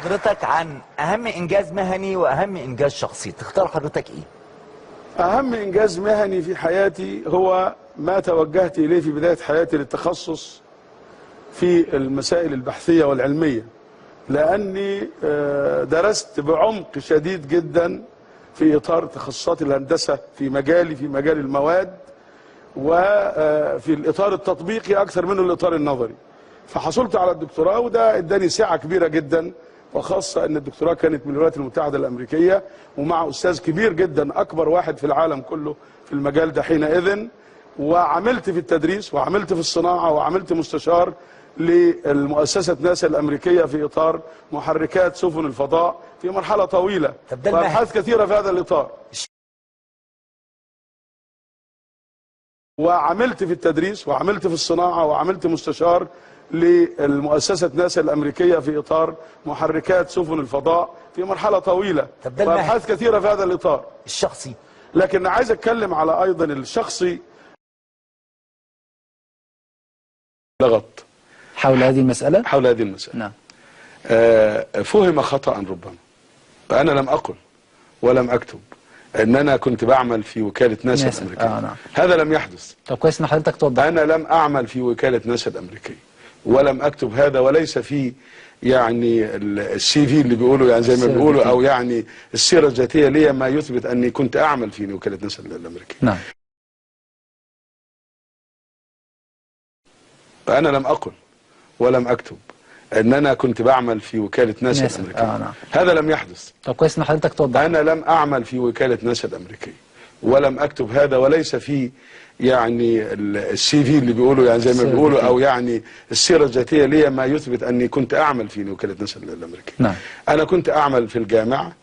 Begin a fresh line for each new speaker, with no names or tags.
حضرتك عن اهم انجاز مهني واهم انجاز شخصي، تختار حضرتك ايه؟
أهم إنجاز مهني في حياتي هو ما توجهت إليه في بداية حياتي للتخصص في المسائل البحثية والعلمية، لأني درست بعمق شديد جدا في إطار تخصصات الهندسة في مجالي، في مجال المواد، وفي الإطار التطبيقي أكثر من الإطار النظري. فحصلت على الدكتوراه، وده اداني سعة كبيرة جدا، وخاصة ان الدكتوراه كانت من الولايات المتحدة الامريكية ومع استاذ كبير جدا، اكبر واحد في العالم كله في المجال ده حينئذ. وعملت في التدريس وعملت في الصناعة وعملت مستشار للمؤسسة ناسا الامريكية في اطار محركات سفن الفضاء في مرحلة طويلة وابحاث كثيرة في هذا الاطار. وعملت في التدريس وعملت في الصناعة وعملت مستشار للمؤسسة ناسا الأمريكية في إطار محركات سفن الفضاء في مرحلة طويلة وأبحاث كثيرة في هذا الإطار
الشخصي.
لكن عايز أتكلم على أيضا الشخصي. لغط
حول هذه المسألة؟
حول هذه المسألة.
نعم.
فهم خطأ ربما. فأنا لم أقل ولم أكتب ان انا كنت بعمل في وكالة ناسا الامريكية.
نعم.
هذا لم يحدث.
طب كويس ان حضرتك توضح.
انا لم اعمل في وكالة ناسا الامريكية ولم اكتب هذا، وليس في يعني السي في اللي بيقولوا، يعني زي ما بيقولوا، او يعني السيرة الذاتية لي ما يثبت اني كنت اعمل في وكالة ناسا الامريكية.
نعم.
فانا لم اقل ولم اكتب ان انا كنت بعمل في وكالة ناسا الامريكية.
نعم.
هذا لم يحدث.
طب كويس ان حضرتك توضح.
انا لم اعمل في وكالة ناسا الامريكية ولم اكتب هذا، وليس في يعني السي في اللي بيقولوا، يعني زي ما بيقولوا، او يعني السيرة الذاتية لي ما يثبت اني كنت اعمل في وكالة ناسا الامريكية.
نعم.
انا كنت اعمل في الجامعة